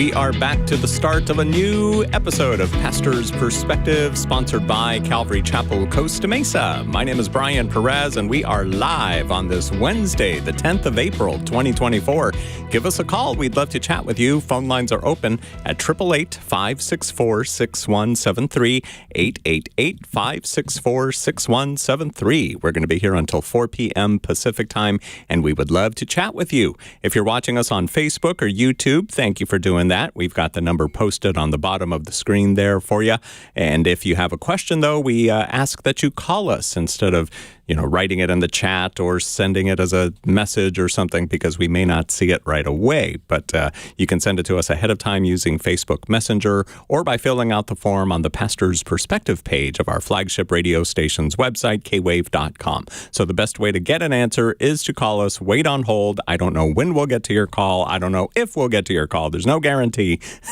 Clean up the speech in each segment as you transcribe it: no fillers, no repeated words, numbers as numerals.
We are back to the start of a new episode of Pastor's Perspective, sponsored by Calvary Chapel, Costa Mesa. My name is Brian Perez, and we are live on this Wednesday, the 10th of April, 2024. Give us a call. We'd love to chat with you. Phone lines are open at 888-564-6173, 888-564-6173. We're going to be here until 4 p.m. Pacific time, and we would love to chat with you. If you're watching us on Facebook or YouTube, thank you for doing that. We've got the number posted on the bottom of the screen there for you. And if you have a question, though, we ask that you call us instead of writing it in the chat or sending it as a message or something, because we may not see it right away. But you can send it to us ahead of time using Facebook Messenger or by filling out the form on the Pastor's Perspective page of our flagship radio station's website, kwave.com. So the best way to get an answer is to call us, wait on hold. I don't know when we'll get to your call. I don't know if we'll get to your call. There's no guarantee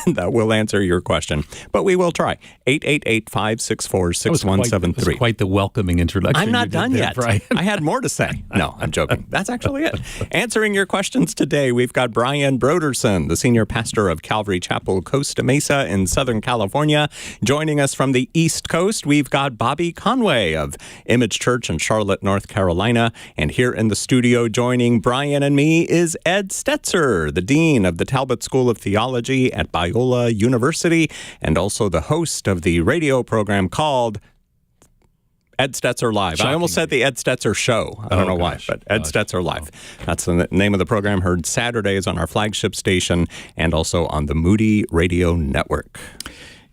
that we'll answer your question, but we will try. 888-564-6173. That was quite the welcoming introduction. I'm not done yet. Brian. I had more to say. No, I'm joking. That's actually it. Answering your questions today, we've got Brian Broderson, the senior pastor of Calvary Chapel, Costa Mesa in Southern California. Joining us from the East Coast, we've got Bobby Conway of Image Church in Charlotte, North Carolina. And here in the studio joining Brian and me is Ed Stetzer, the dean of the Talbot School of Theology at Biola University, and also the host of the radio program called Ed Stetzer Live. I almost said the Ed Stetzer Show. I don't know why, but Ed Stetzer Live. That's the name of the program, heard Saturdays on our flagship station and also on the Moody Radio Network.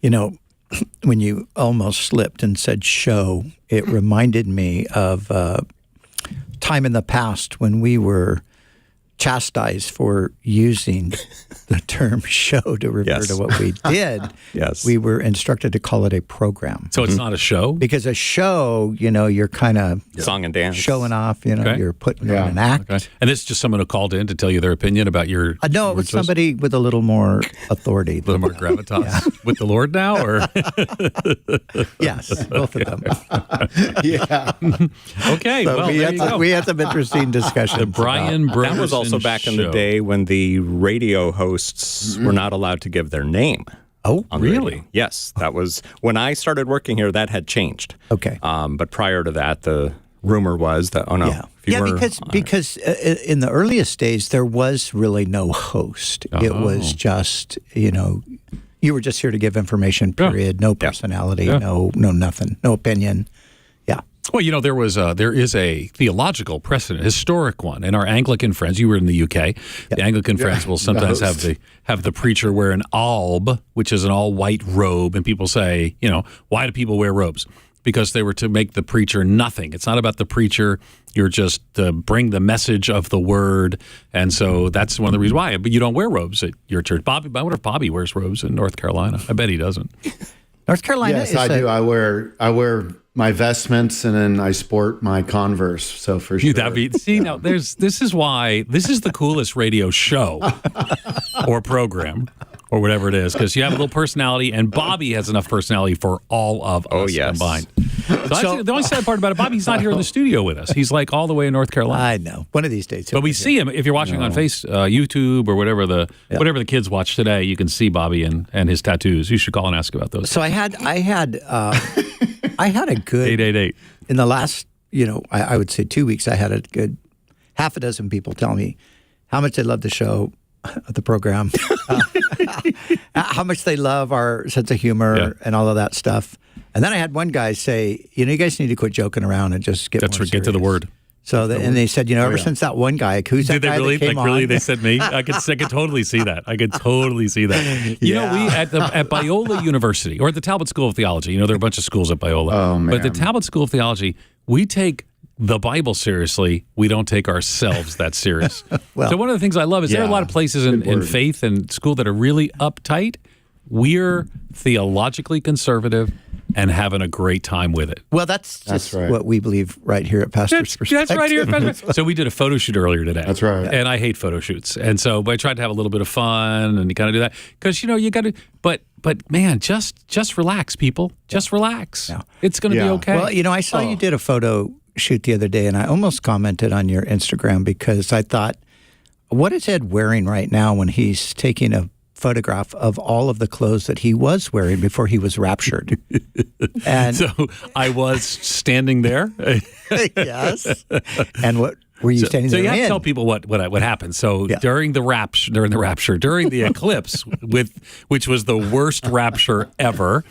When you almost slipped and said show, it reminded me of time in the past when we were chastised for using the term show to refer to what we did. Yes. We were instructed to call it a program. So it's not a show? Because a show, you're kind of song and dance, showing off, you're putting on an act. Okay. And this is just someone who called in to tell you their opinion about your... No, it was somebody with a little more authority. A little more gravitas. Yeah. With the Lord now, or... Yes, both of them. Yeah. Okay, so well, we had some interesting discussions. The Brian Broderson That was also back in the day when the radio hosts were not allowed to give their name. Oh, really? Radio. Yes, that was when I started working here. That had changed. Okay, but prior to that, the rumor was that because in the earliest days there was really no host. It was just you were just here to give information. Period. No personality. No nothing. No opinion. Well, there is a theological precedent, historic one, and our Anglican friends. You were in the UK. The Anglican friends will sometimes have the preacher wear an alb, which is an all-white robe, and people say, why do people wear robes? Because they were to make the preacher nothing. It's not about the preacher. You're just to bring the message of the word, and so that's one of the reasons why. But you don't wear robes at your church. Bobby, I wonder if Bobby wears robes in North Carolina. I bet he doesn't. North Carolina. Yes, I do. I wear my vestments, and then I sport my Converse. So for sure. This is why this is the coolest radio show or program or whatever it is, because you have a little personality, and Bobby has enough personality for all of us combined. So the only sad part about it, Bobby's not here in the studio with us. He's like all the way in North Carolina. I know. One of these days. But we see him if you're watching on YouTube or whatever the kids watch today. You can see Bobby and his tattoos. You should call and ask about those. So I had a good 888 in the last I would say 2 weeks. I had a good half a dozen people tell me how much they love the show, the program, how much they love our sense of humor and all of that stuff. And then I had one guy say, you guys need to quit joking around and just get more get to the word. So and they said, ever since that one guy, who's that guy that came on? Really? They said me? I could totally see that. I could totally see that. We at Biola University or at the Talbot School of Theology. There are a bunch of schools at Biola. Oh, man. But the Talbot School of Theology, we take the Bible seriously. We don't take ourselves that serious. So one of the things I love is there are a lot of places in faith and school that are really uptight. We're theologically conservative and having a great time with it. Well, that's right. What we believe right here at Pastor's Perspective. That's right here at Pastor's. So we did a photo shoot earlier today. That's right. And I hate photo shoots. And so I tried to have a little bit of fun and you kind of do that. Because, you got to, but man, just relax, people. Just relax. Yeah. It's going to be okay. Well, I saw you did a photo shoot the other day, and I almost commented on your Instagram because I thought, what is Ed wearing right now when he's taking a photograph of all of the clothes that he was wearing before he was raptured. And So I was standing there. yes. And what were you standing So there you have to in? tell people what happened. So Yeah. during the eclipse, which was the worst rapture ever.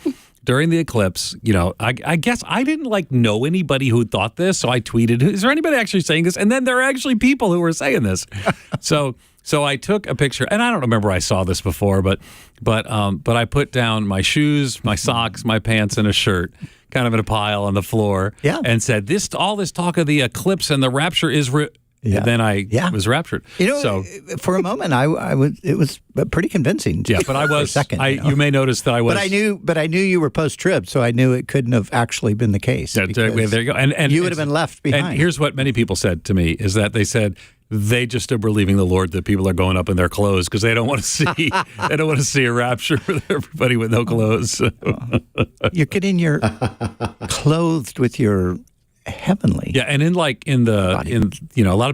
During the eclipse, I guess I didn't know anybody who thought this, so I tweeted, "Is there anybody actually saying this?" And then there are actually people who were saying this. So I took a picture, and I don't remember I saw this before, but I put down my shoes, my socks, my pants, and a shirt, kind of in a pile on the floor, and said, all this talk of the eclipse and the rapture is." And then I was raptured. So for a moment, I was. It was pretty convincing. yeah, but I for a was. second, You may notice that I was. But I knew you were post-trib, so I knew it couldn't have actually been the case. There you go. And you would have been left behind. And here's what many people said to me is that they said they just are believing the Lord that people are going up in their clothes because they don't want to see a rapture with everybody with no clothes. You're getting your clothed with your heavenly. Yeah, and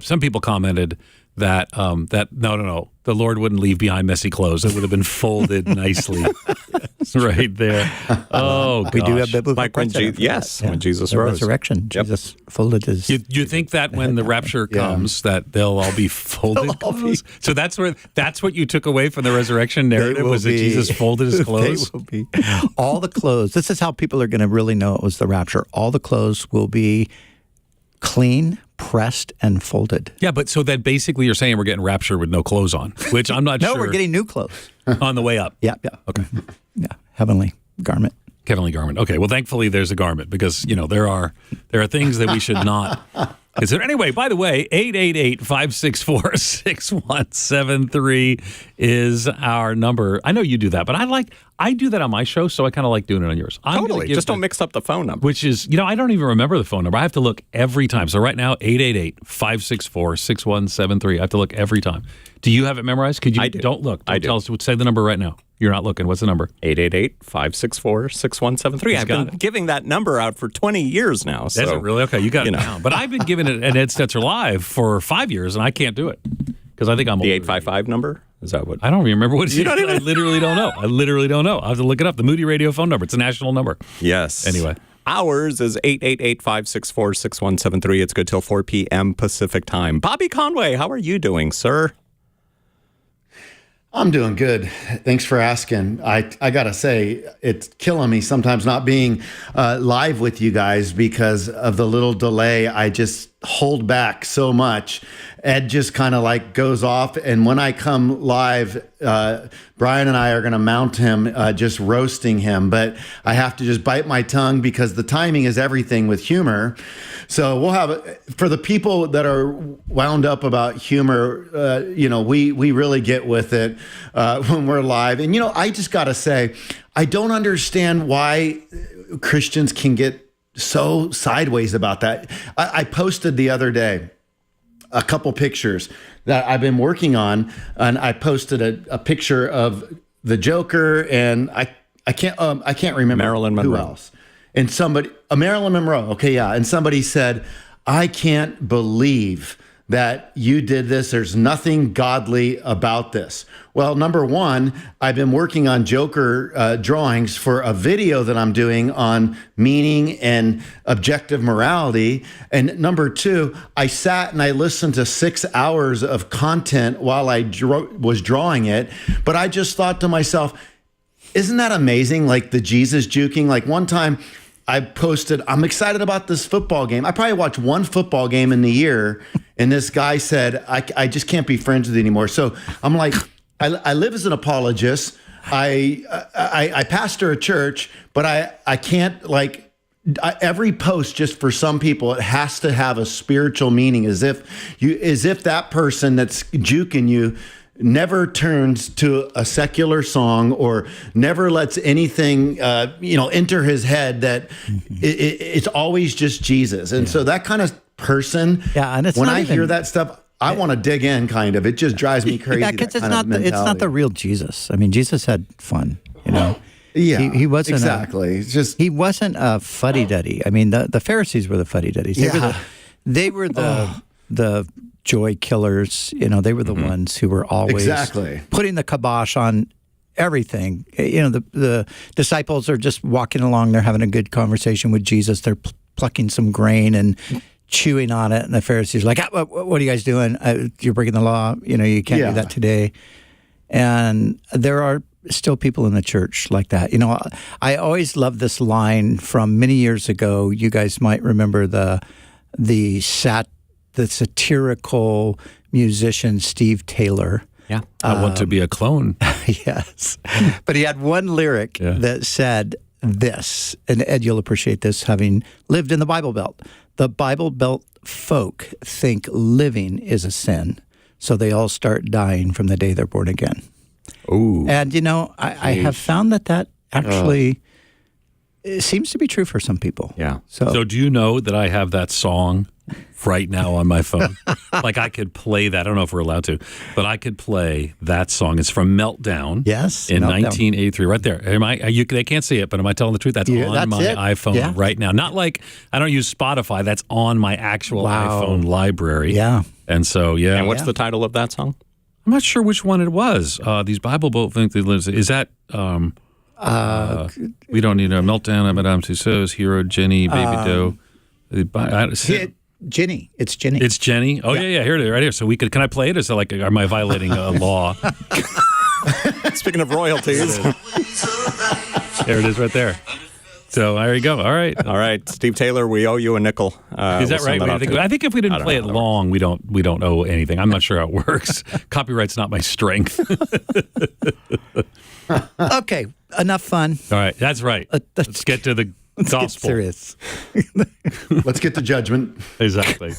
some people commented that no, the Lord wouldn't leave behind messy clothes. It would have been folded nicely, right there. Oh, gosh. We do have biblical Like when precedent for yes, that. when Jesus the rose. resurrection, Yep. Jesus folded his. You think that when the rapture comes, that they'll all be folded clothes? So that's what you took away from the resurrection narrative was that Jesus folded his clothes? They will be. All the clothes. This is how people are going to really know it was the rapture. All the clothes will be clean, pressed, and folded. Yeah, but so that basically you're saying we're getting raptured with no clothes on, which I'm not No, sure. we're getting new clothes. on the way up. Yeah. Okay. Yeah. Heavenly garment. Heavenly garment. Okay. Well, thankfully there's a garment because, there are things that we should not consider. Anyway, by the way, 888-564-6173 is our number. I know you do that, but I do that on my show, so I kind of like doing it on yours. Totally. Just don't mix up the phone number. Which is, I don't even remember the phone number. I have to look every time. So right now, 888-564-6173. I have to look every time. Do you have it memorized? Could you? I do. Don't look. Don't I do. tell us. Say the number right now. You're not looking. What's the number? 888-564-6173. I've been giving that number out for 20 years now. So, Is it really? Okay, you got it down. But I've been giving it at Ed Stetzer Live for 5 years, and I can't do it because I think I'm the older. 855 number? Is that what? I don't even remember what it is. I literally don't know. I have to look it up. The Moody Radio phone number. It's a national number. Yes. Anyway. Ours is 888-564-6173. It's good till 4 p.m. Pacific time. Bobby Conway, how are you doing, sir? I'm doing good. Thanks for asking. I got to say, it's killing me sometimes not being live with you guys because of the little delay. I just hold back so much. Ed just kind of goes off. And when I come live, Brian and I are going to mount him, just roasting him. But I have to just bite my tongue because the timing is everything with humor. So we'll have, for the people that are wound up about humor, we really get with it when we're live. And, I just got to say, I don't understand why Christians can get so sideways about that. I posted the other day a couple pictures that I've been working on, and I posted a picture of the Joker, and I can't remember Marilyn Monroe. who else. And somebody, Marilyn Monroe. Okay, yeah. And somebody said, "I can't believe that you did this. There's nothing godly about this." Well, number one, I've been working on Joker drawings for a video that I'm doing on meaning and objective morality. And number two, I sat and I listened to 6 hours of content while I was drawing it. But I just thought to myself, isn't that amazing? Like the Jesus juking. Like one time I posted, I'm excited about this football game. I probably watch one football game in the year. And this guy said, I just can't be friends with you anymore. So I'm like, I live as an apologist. I pastor a church, but I can't every post, just for some people, it has to have a spiritual meaning, as if that person that's juking you never turns to a secular song or never lets anything, enter his head, that it's always just Jesus. And so that kind of person, and it's when not I even, hear that stuff, I want to dig in kind of. It just drives me crazy. Yeah, because it's not the real Jesus. I mean, Jesus had fun, Yeah, he wasn't exactly. he wasn't a fuddy-duddy. I mean, the Pharisees were the fuddy-duddies. They were the joy killers. They were the ones who were always Exactly. putting the kibosh on everything. The disciples are just walking along. They're having a good conversation with Jesus. They're plucking some grain and chewing on it. And the Pharisees are like, what are you guys doing? You're breaking the law. You can't do that today. And there are still people in the church like that. I always love this line from many years ago. You guys might remember the satirical musician Steve Taylor. Yeah, I want to be a clone. Yes. But he had one lyric that said this, and Ed, you'll appreciate this, having lived in the Bible Belt. The Bible Belt folk think living is a sin, so they all start dying from the day they're born again. Ooh. And, I have found that actually it seems to be true for some people. Yeah. So do you know that I have that song right now on my phone? Like I could play that. I don't know if we're allowed to, but I could play that song. It's from Meltdown. Yes. In Meltdown. 1983. Right there. They can't see it, but am I telling the truth? That's on my iPhone right now. Not like I don't use Spotify. That's on my actual iPhone library. Yeah. And so, And what's the title of that song? I'm not sure which one it was. These Bible Boat think they live. Is that we don't need a Meltdown, Madame Tussauds, Hero, Jenny, Baby Doe. Jenny. It's Jenny. It's Jenny. Oh yeah. Here it is, right here. So can I play it? Is it like, am I violating a law? Speaking of royalties, there it is, right there. So there you go. All right, Steve Taylor, we owe you a nickel. Is that right? I think if we didn't play it long, we don't owe anything. I'm not sure how it works. Copyright's not my strength. Okay, enough fun. All right, that's right. Let's get to the gospel. Get serious. Let's get to judgment. Exactly.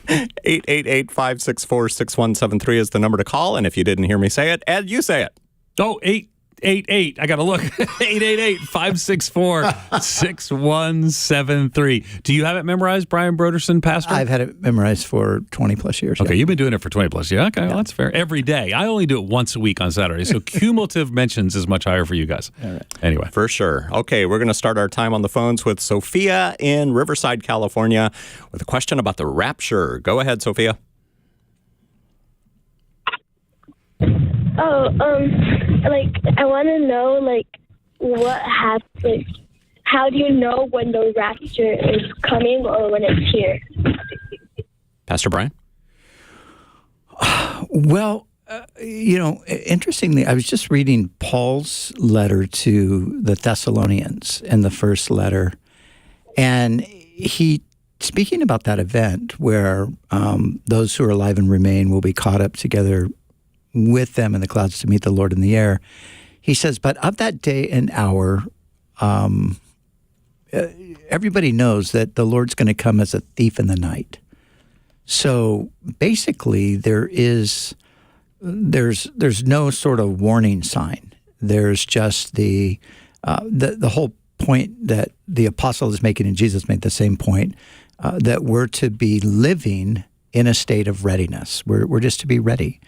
888-564-6173 is the number to call. And if you didn't hear me say it, Ed, you say it. Oh, 888. I got to look. 888-564-6173. Do you have it memorized, Brian Broderson, pastor? I've had it memorized for 20 plus years. Okay, you've been doing it for 20 plus years. Okay, well, that's fair. Every day. I only do it once a week on Saturday. So cumulative mentions is much higher for you guys. All right. Anyway. For sure. Okay, we're going to start our time on the phones with Sophia in Riverside, California, with a question about the rapture. Go ahead, Sophia. I want to know, what happens. How do you know when the rapture is coming or when it's here? Pastor Brian? Well, interestingly, I was just reading Paul's letter to the Thessalonians in the first letter, and he, speaking about that event where those who are alive and remain will be caught up together with them in the clouds to meet the Lord in the air. He says, but of that day and hour, everybody knows that the Lord's going to come as a thief in the night. So basically, there's no sort of warning sign. There's just the whole point that the apostle is making, and Jesus made the same point, that we're to be living in a state of readiness. We're just to be ready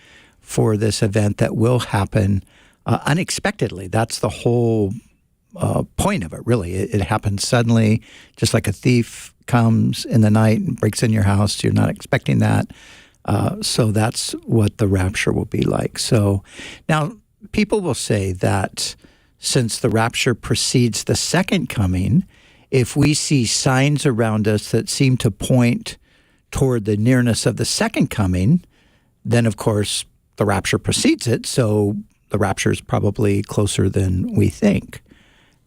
for this event that will happen unexpectedly. That's the whole point of it, really. It happens suddenly, just like a thief comes in the night and breaks in your house. You're not expecting that. So that's what the rapture will be like. So now people will say that since the rapture precedes the second coming, if we see signs around us that seem to point toward the nearness of the second coming, then of course the rapture precedes it. So the rapture is probably closer than we think.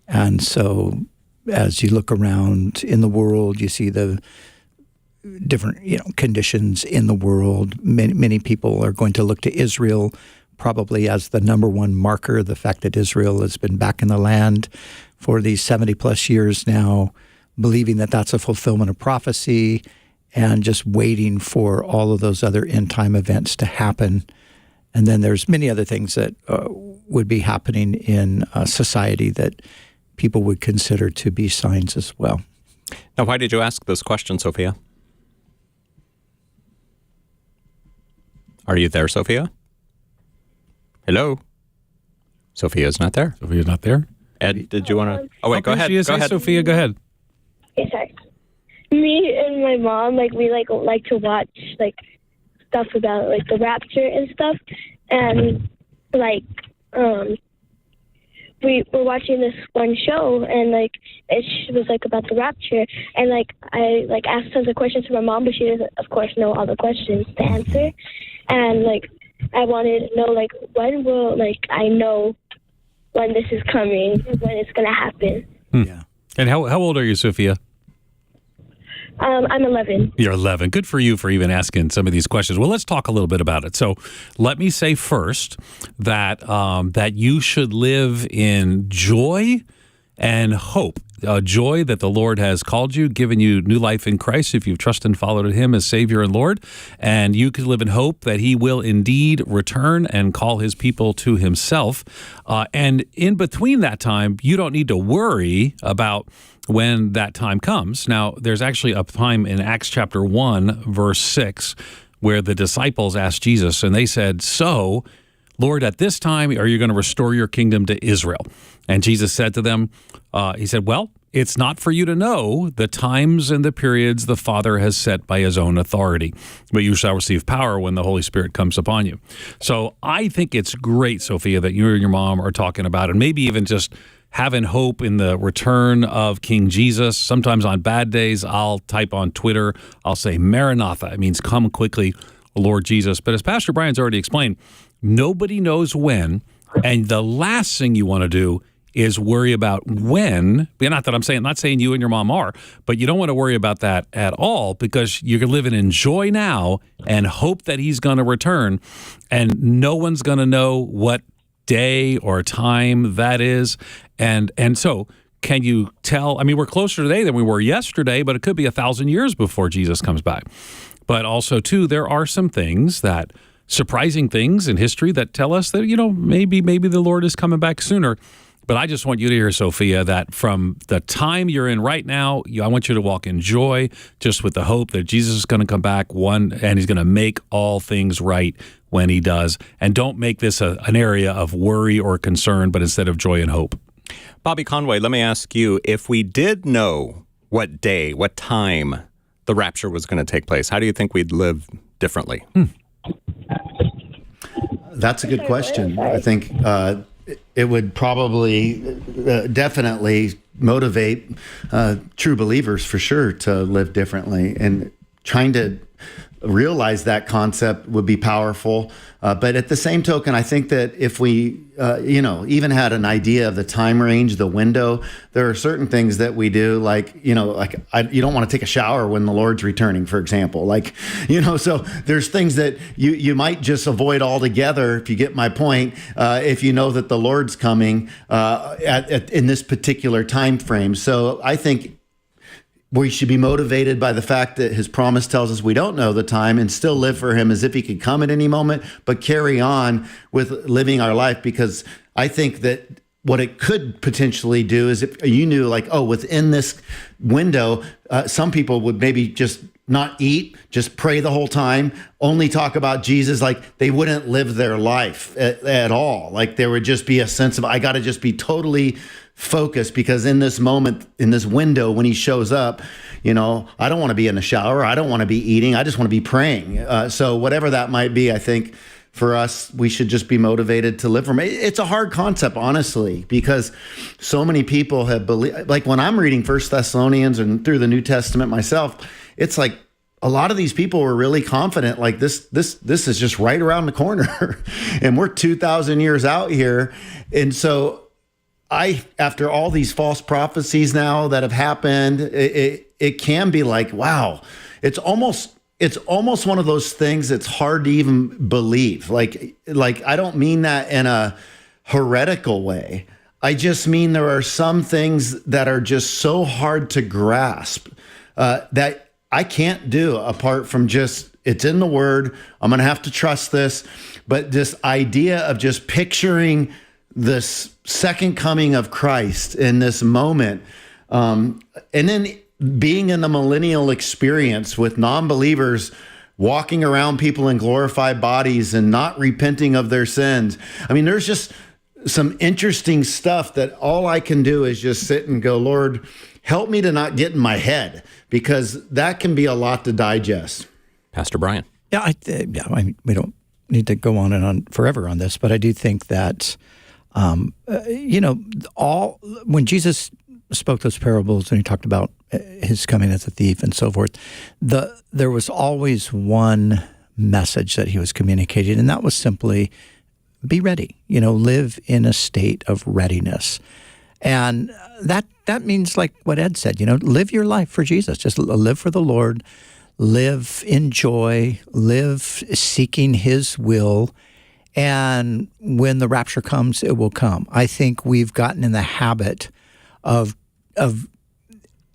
And so as you look around in the world, you see the different conditions in the world. Many people are going to look to Israel probably as the number one marker, the fact that Israel has been back in the land for these 70 plus years now, believing that that's a fulfillment of prophecy and just waiting for all of those other end time events to happen. And then there's many other things that would be happening in society that people would consider to be signs as well. Now, why did you ask this question, Sophia? Are you there, Sophia? Hello? Sophia's not there. Sophia's not there? Ed, did you want to? Oh, wait, go ahead. Go ahead. Sophia, go ahead. Okay, sorry. Me and my mom, we like to watch stuff about the rapture and stuff, and we were watching this one show, and like it was like about the rapture, and like I like asked tons of questions to my mom, but she doesn't, of course, know all the questions to answer, and like I wanted to know like when will like I know when this is coming, when it's gonna happen. Yeah. And how old are you, Sophia? I'm 11. You're 11. Good for you for even asking some of these questions. Well, let's talk a little bit about it. So let me say first that that you should live in joy and hope. Joy that the Lord has called you, given you new life in Christ if you've trusted and followed Him as Savior and Lord. And you can live in hope that He will indeed return and call His people to Himself. And in between that time, you don't need to worry about when that time comes. Now, there's actually a time in Acts chapter 1, verse 6, where the disciples asked Jesus, and they said, "So, Lord, at this time, are you going to restore your kingdom to Israel?" And Jesus said to them, He said, "Well, it's not for you to know the times and the periods the Father has set by His own authority, but you shall receive power when the Holy Spirit comes upon you." So I think it's great, Sophia, that you and your mom are talking about it, and maybe even just having hope in the return of King Jesus. Sometimes on bad days, I'll type on Twitter, I'll say, "Maranatha." It means come quickly, Lord Jesus. But as Pastor Brian's already explained, nobody knows when, and the last thing you want to do is worry about when. Not that I'm not saying you and your mom are, but you don't want to worry about that at all, because you're living in joy now and hope that He's going to return, and no one's going to know what day or time that is. And so can you tell? I mean, we're closer today than we were yesterday, but it could be 1,000 years before Jesus comes back. But also, too, there are some things that surprising things in history that tell us that, maybe the Lord is coming back sooner. But I just want you to hear, Sophia, that from the time you're in right now, I want you to walk in joy, just with the hope that Jesus is going to come back and He's going to make all things right when He does. And don't make this an area of worry or concern, but instead of joy and hope. Bobby Conway, let me ask you, if we did know what day, what time the rapture was going to take place, how do you think we'd live differently? That's a good question. I think it would probably definitely motivate true believers for sure to live differently, and trying to realize that concept would be powerful. But at the same token, I think that if we, even had an idea of the time range, the window, there are certain things that we do, you don't want to take a shower when the Lord's returning, for example. So there's things that you might just avoid altogether, if you get my point, if you know that the Lord's coming in this particular time frame. So I think we should be motivated by the fact that His promise tells us we don't know the time, and still live for Him as if He could come at any moment, but carry on with living our life. Because I think that what it could potentially do is, if you knew within this window, some people would maybe just not eat, just pray the whole time, only talk about Jesus. They wouldn't live their life at all. There would just be a sense of, I got to just be totally focused, because in this moment, in this window, when He shows up, I don't want to be in the shower. I don't want to be eating. I just want to be praying. So whatever that might be, I think for us, we should just be motivated to live for Him. It's a hard concept, honestly, because so many people have believed, when I'm reading 1 Thessalonians and through the New Testament myself, it's a lot of these people were really confident, this is just right around the corner and we're 2,000 years out here. And so after all these false prophecies now that have happened, it can be wow, it's almost one of those things that's hard to even believe. I don't mean that in a heretical way. I just mean there are some things that are just so hard to grasp that I can't do apart from just, it's in the Word. I'm going to have to trust this. But this idea of just picturing this second coming of Christ in this moment, and then being in the millennial experience with non-believers walking around people in glorified bodies and not repenting of their sins. I mean, there's just some interesting stuff that all I can do is just sit and go, Lord, help me to not get in my head, because that can be a lot to digest. Pastor Brian. Yeah, we don't need to go on and on forever on this, but I do think that When Jesus spoke those parables and he talked about his coming as a thief and so forth, there was always one message that he was communicating, and that was simply be ready. Live in a state of readiness. And that means, like what Ed said, live your life for Jesus. Just live for the Lord, live in joy, live seeking his will. And when the rapture comes, it will come. I think we've gotten in the habit of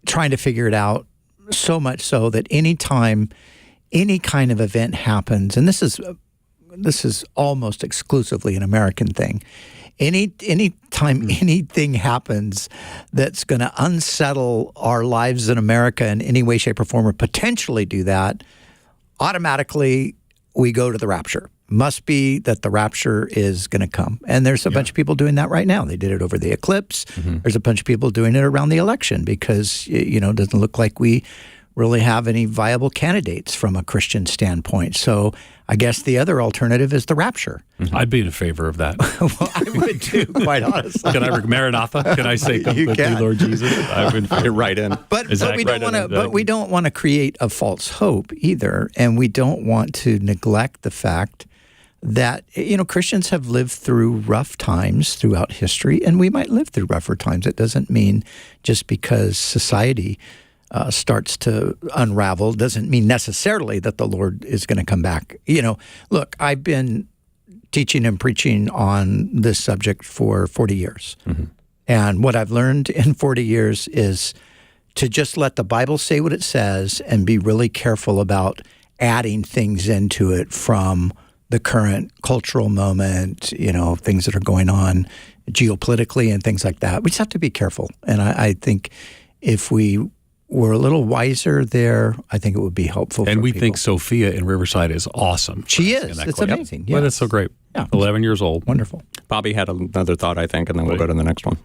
trying to figure it out, so much so that anytime any kind of event happens, and this is almost exclusively an American thing, anytime anything happens that's going to unsettle our lives in America in any way, shape, or form, or potentially do that, automatically we go to the rapture. Must be that the rapture is going to come. And there's a bunch of people doing that right now. They did it over the eclipse. There's a bunch of people doing it around the election because, it doesn't look like we really have any viable candidates from a Christian standpoint. So I guess the other alternative is the rapture. I'd be in favor of that. Well, I would too, quite honestly. Can I Maranatha? Can I say come quickly, Lord Jesus? I would You're right in. But we don't want to create a false hope either, and we don't want to neglect the fact that Christians have lived through rough times throughout history, and we might live through rougher times. It doesn't mean just because society starts to unravel doesn't mean necessarily that the Lord is going to come back. Look, I've been teaching and preaching on this subject for 40 years. And what I've learned in 40 years is to just let the Bible say what it says and be really careful about adding things into it from the current cultural moment, things that are going on geopolitically and things like that. We just have to be careful. And I think if we were a little wiser there, I think it would be helpful. And we people. think Sophia in Riverside is awesome. She is. It's amazing. Yeah. But it's so great. Yeah. 11 years old. Wonderful. Bobby had another thought, I think, and then we'll go to the next one.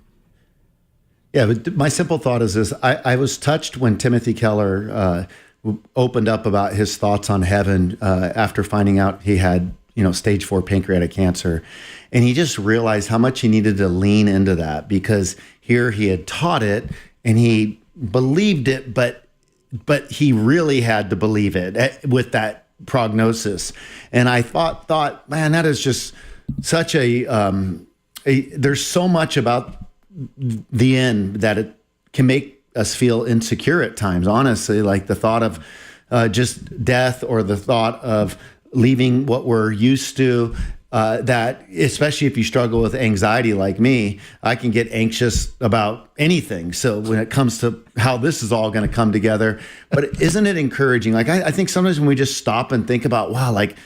Yeah, but my simple thought is this. I was touched when Timothy Keller opened up about his thoughts on heaven after finding out he had, stage 4 pancreatic cancer. And he just realized how much he needed to lean into that because here he had taught it and he believed it, but he really had to believe it with that prognosis. And I thought, man, that is just such there's so much about the end that it can make us feel insecure at times, honestly, like the thought of just death or the thought of leaving what we're used to, that especially if you struggle with anxiety like me, I can get anxious about anything. So when it comes to how this is all going to come together, but isn't it encouraging? Like I think sometimes when we just stop and think about, wow, like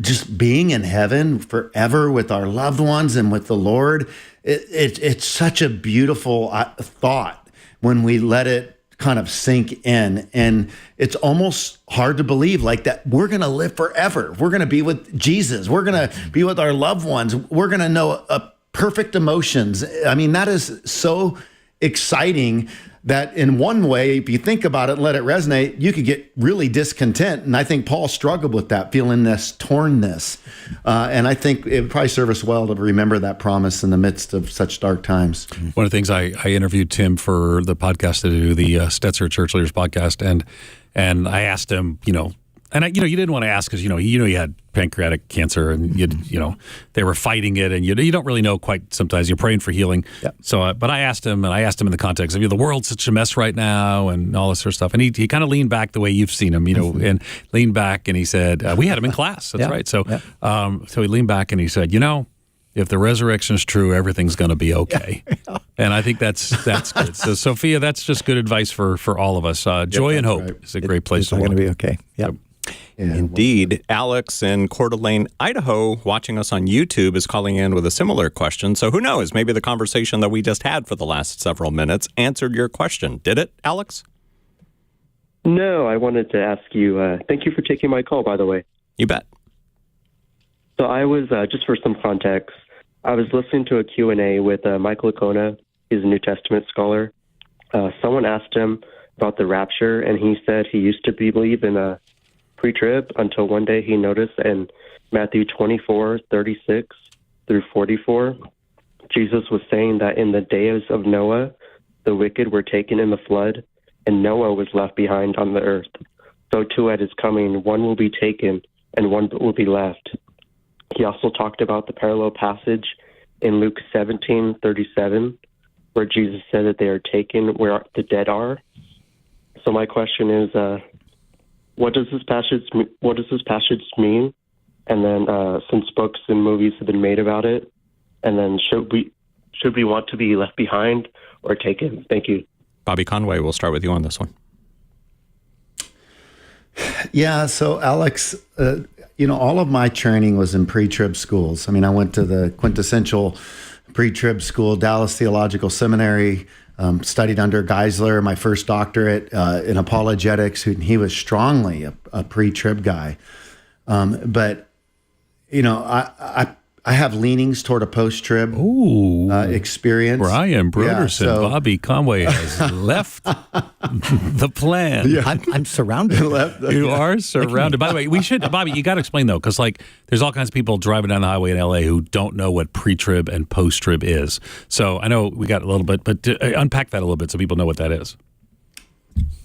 just being in heaven forever with our loved ones and with the Lord, it's such a beautiful thought when we let it kind of sink in. And it's almost hard to believe like that we're going to live forever. We're going to be with Jesus. We're going to be with our loved ones. We're going to know perfect emotions. I mean, that is so exciting that in one way, if you think about it and let it resonate, you could get really discontent. And I think Paul struggled with that, feeling this tornness. And I think it would probably serve us well to remember that promise in the midst of such dark times. One of the things I interviewed Tim for the podcast to do, the Stetzer Church Leaders podcast, and I asked him, and you didn't want to ask because he had pancreatic cancer and they were fighting it and you don't really know quite. Sometimes you're praying for healing. Yep. So, but I asked him in the context of the world's such a mess right now and all this sort of stuff. And he kind of leaned back the way you've seen him, and leaned back and he said, "We had him in class. That's right." So, so he leaned back and he said, if the resurrection is true, everything's going to be okay. And I think that's good. So, Sophia, that's just good advice for all of us. Joy and hope is a great place to look. It's look. going to be okay. Yep. Yeah, Indeed. Alex in Coeur d'Alene, Idaho, watching us on YouTube, is calling in with a similar question. So who knows? Maybe the conversation that we just had for the last several minutes answered your question. Did it, Alex? No, I wanted to ask you, thank you for taking my call, by the way. You bet. So I was, just for some context, I was listening to a Q&A with Michael Licona. He's a New Testament scholar. Someone asked him about the rapture, and he said he used to believe in a pre-trib until one day he noticed in Matthew 24:36 through 44 Jesus was saying that in the days of Noah, the wicked were taken in the flood, and Noah was left behind on the earth. So too at his coming, one will be taken and one will be left. He also talked about the parallel passage in Luke 17:37, where Jesus said that they are taken where the dead are. So my question is, what does this passage mean? And then since books and movies have been made about it, and then should we want to be left behind or taken? Thank you. Bobby Conway, we'll start with you on this one. Yeah, so Alex, all of my training was in pre-trib schools. I mean, I went to the quintessential pre-trib school, Dallas Theological Seminary, studied under Geisler, my first doctorate in apologetics. He was strongly a pre-trib guy. But, I have leanings toward a post-trib experience. Brian Broderson, Bobby Conway has left the plan. Yeah. I'm surrounded. You are surrounded. By the way, Bobby, you got to explain though, because there's all kinds of people driving down the highway in LA who don't know what pre-trib and post-trib is. So I know we got a little bit, but unpack that a little bit so people know what that is.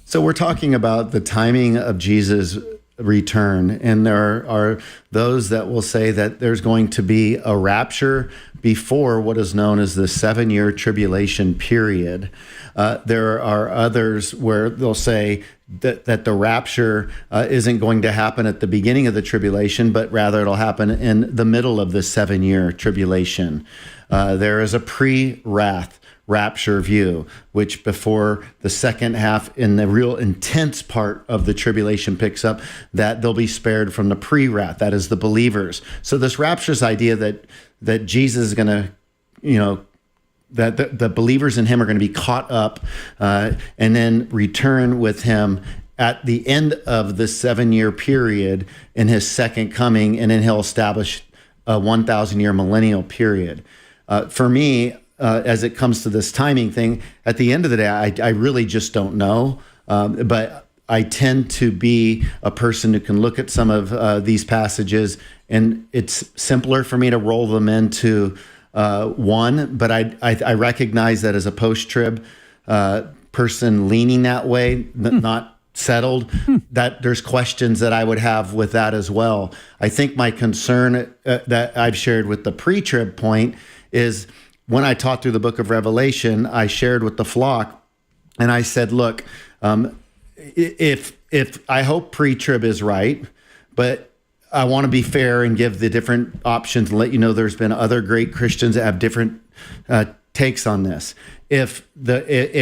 So we're talking about the timing of Jesus' return, and there are those that will say that there's going to be a rapture before what is known as the 7-year tribulation period. There are others where they'll say that the rapture isn't going to happen at the beginning of the tribulation, but rather it'll happen in the middle of the 7-year tribulation. There is a pre-wrath rapture view, which before the second half in the real intense part of the tribulation picks up, that they'll be spared from the pre-wrath, that is the believers. So this rapture's idea that Jesus is going to, that the believers in him are going to be caught up and then return with him at the end of the 7-year period in his second coming, and then he'll establish a 1,000-year millennial period. For me, as it comes to this timing thing, at the end of the day, I really just don't know. But I tend to be a person who can look at some of these passages, and it's simpler for me to roll them into one. But I recognize that as a post-trib person leaning that way, not settled, that there's questions that I would have with that as well. I think my concern that I've shared with the pre-trib point is, when I taught through the book of Revelation, I shared with the flock, and I said, look, if I hope pre-trib is right, but I want to be fair and give the different options and let you know there's been other great Christians that have different takes on this. If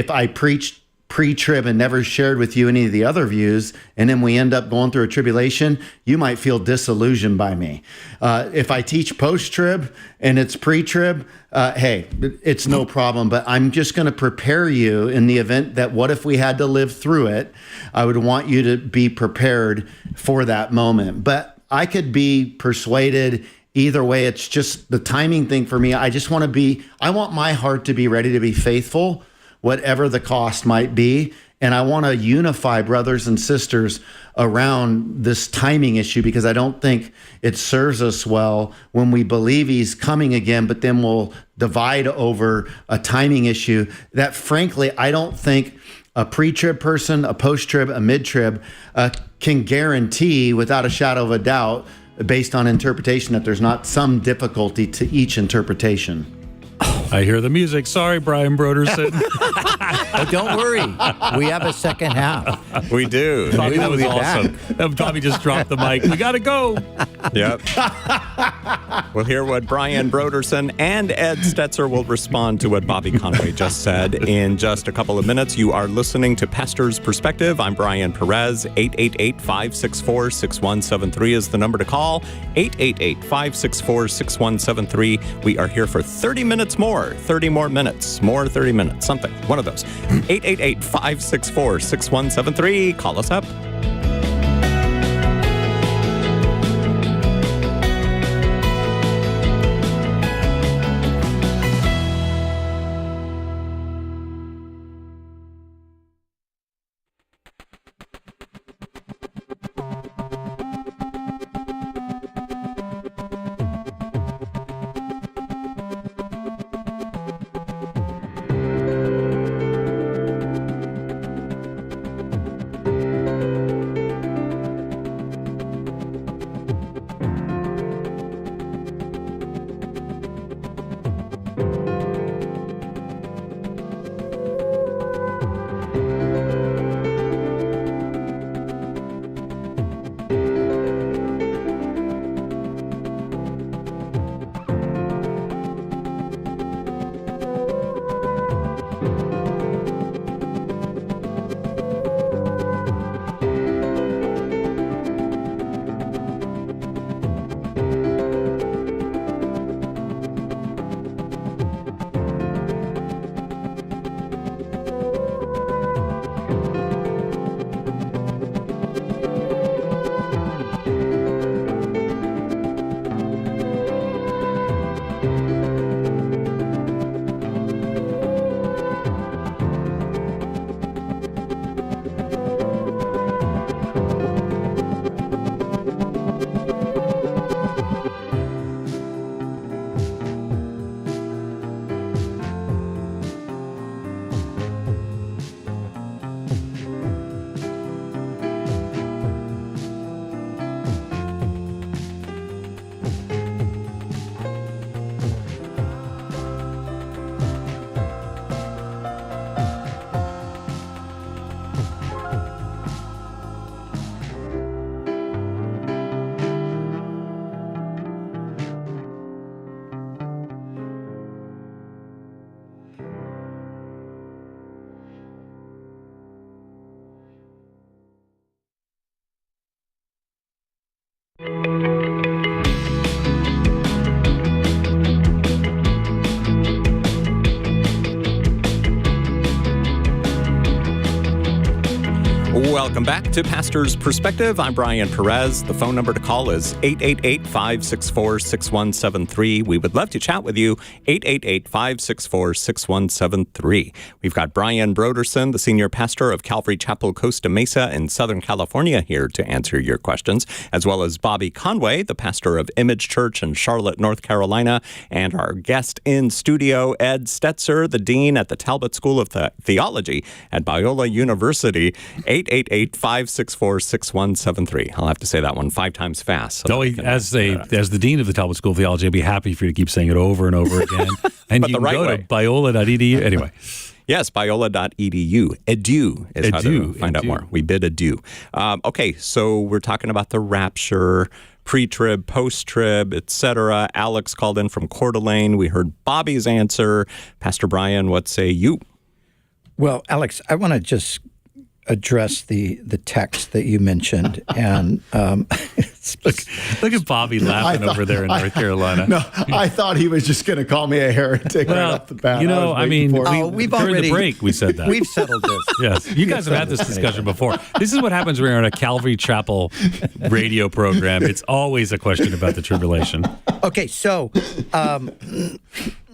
I preached pre-trib and never shared with you any of the other views, and then we end up going through a tribulation, you might feel disillusioned by me. If I teach post-trib and it's pre-trib, hey, it's no problem, but I'm just going to prepare you in the event that what if we had to live through it. I would want you to be prepared for that moment. But I could be persuaded either way. It's just the timing thing for me. I want my heart to be ready to be faithful, whatever the cost might be. And I want to unify brothers and sisters around this timing issue, because I don't think it serves us well when we believe he's coming again, but then we'll divide over a timing issue that, frankly, I don't think a pre-trib person, a post-trib, a mid-trib can guarantee without a shadow of a doubt, based on interpretation, that there's not some difficulty to each interpretation. I hear the music. Sorry, Brian Broderson. Oh, don't worry. We have a second half. We do. Bobby, that was be awesome. Bobby just dropped the mic. We got to go. Yep. We'll hear what Brian Broderson and Ed Stetzer will respond to what Bobby Conway just said in just a couple of minutes. You are listening to Pastor's Perspective. I'm Brian Perez. 888-564-6173 is the number to call. 888-564-6173. We are here for 30 minutes more. 30 more minutes. More 30 minutes. Something. One of those. 888-564-6173. Call us up. Welcome back to Pastor's Perspective. I'm Brian Perez. The phone number to call is 888-564-6173. We would love to chat with you, 888-564-6173. We've got Brian Broderson, the senior pastor of Calvary Chapel, Costa Mesa in Southern California, here to answer your questions, as well as Bobby Conway, the pastor of Image Church in Charlotte, North Carolina, and our guest in studio, Ed Stetzer, the dean at the Talbot School of Theology at Biola University, 888-564-6173. I'll have to say that one 5 times fast. So as the dean of the Talbot School of Theology, I'd be happy for you to keep saying it over and over again. And you can go to biola.edu. Anyway. Yes, biola.edu. Edu is how to find out more. We bid adieu. Okay, so we're talking about the rapture, pre-trib, post-trib, etc. Alex called in from Coeur d'Alene. We heard Bobby's answer. Pastor Brian, what say you? Well, Alex, I want to just address the text that you mentioned, and look at Bobby laughing over there in North Carolina. No, I thought he was just going to call me a heretic right off the bat. During already, the break we said that. We've settled this. Yes, you guys have had this discussion before. This is what happens when you're on a Calvary Chapel radio program. It's always a question about the tribulation. Okay, so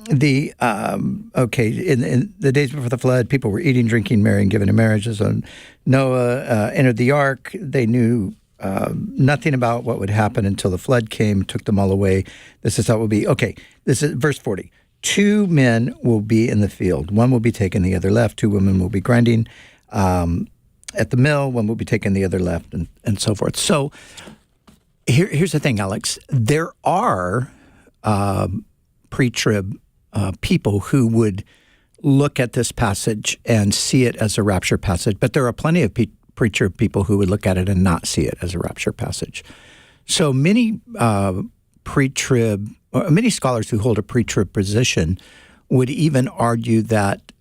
in the days before the flood, people were eating, drinking, marrying, giving in marriages. And Noah entered the ark. They knew nothing about what would happen until the flood came, took them all away. This is how it will be. Okay, this is verse 40. 2 men will be in the field. One will be taken, the other left. 2 women will be grinding at the mill. One will be taken, the other left, and so forth. So here's the thing, Alex. There are pre-trib people who would look at this passage and see it as a rapture passage, but there are plenty of pre-trib people who would look at it and not see it as a rapture passage. So many many scholars who hold a pre-trib position would even argue that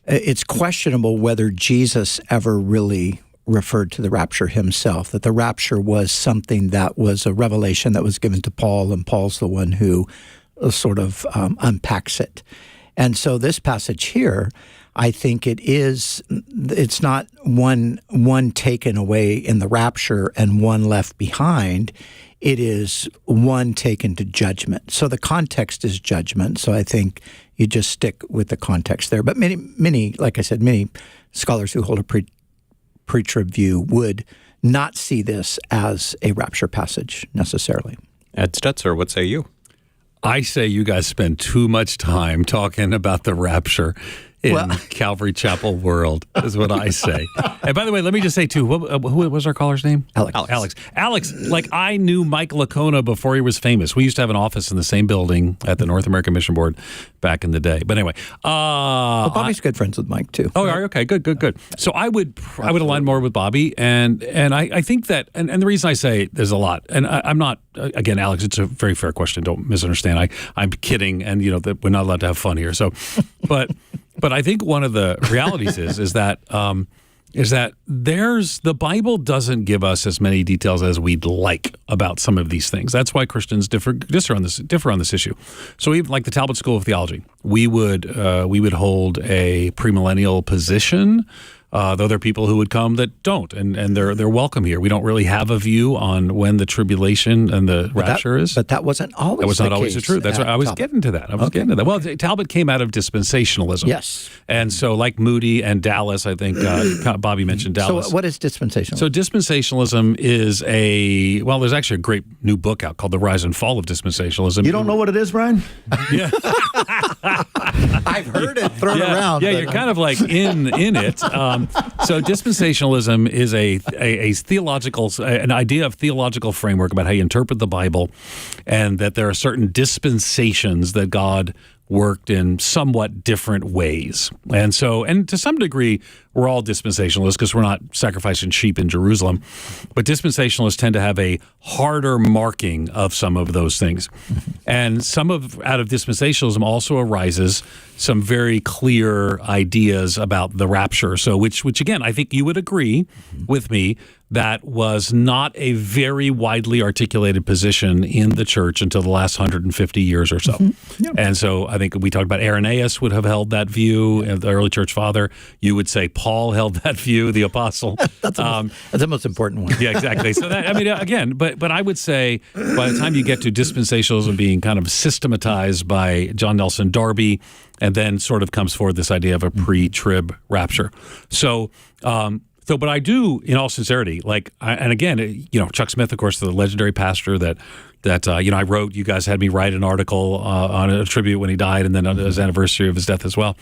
it's questionable whether Jesus ever really referred to the rapture himself, that the rapture was something that was a revelation that was given to Paul, and Paul's the one who sort of unpacks it. And so this passage here, I think it's not one taken away in the rapture and one left behind. It is one taken to judgment. So the context is judgment. So I think you just stick with the context there. But many, like I said, many scholars who hold a pre-trib view would not see this as a rapture passage necessarily. Ed Stetzer, what say you? I say you guys spend too much time talking about the rapture in Calvary Chapel world, is what I say. And by the way, let me just say, too, who was our caller's name? Alex, like I knew Mike Lacona before he was famous. We used to have an office in the same building at the North American Mission Board back in the day. But anyway. Bobby's good friends with Mike, too. Oh, okay, good. So I would align more with Bobby. And I think that, and the reason I say there's a lot, and I'm not, again, Alex, it's a very fair question. Don't misunderstand. I'm kidding, and that we're not allowed to have fun here. So, But I think one of the realities is that the Bible doesn't give us as many details as we'd like about some of these things. That's why Christians differ on this issue. So even like the Talbot School of Theology, we would hold a premillennial position. Though there are people who would come that don't, and they're welcome here. We don't really have a view on when the tribulation and the rapture is. But that wasn't always That was not always the truth. That's what I was getting to that. Well, Talbot came out of dispensationalism. Yes. And so like Moody and Dallas, I think Bobby mentioned Dallas. So what is dispensationalism? So dispensationalism is there's actually a great new book out called The Rise and Fall of Dispensationalism. You don't know what it is, Brian? Yeah. I've heard it thrown around. Yeah, you're kind of like in it. So dispensationalism is a theological, an idea of theological framework about how you interpret the Bible, and that there are certain dispensations that God worked in somewhat different ways. And to some degree, we're all dispensationalists because we're not sacrificing sheep in Jerusalem. But dispensationalists tend to have a harder marking of some of those things. And out of dispensationalism also arises some very clear ideas about the rapture. So which again, I think you would agree with me that was not a very widely articulated position in the church until the last 150 years or so. And so I think we talked about Irenaeus would have held that view, the early church father. You would say Paul held that view, the apostle. That's the most important one. Yeah, exactly. So that, I mean, again, but I would say by the time you get to dispensationalism being kind of systematized by John Nelson Darby, and then sort of comes forward this idea of a pre-trib rapture. But I do, in all sincerity, and again, Chuck Smith, of course, the legendary pastor that I wrote. You guys had me write an article on a tribute when he died, and then on his anniversary of his death as well.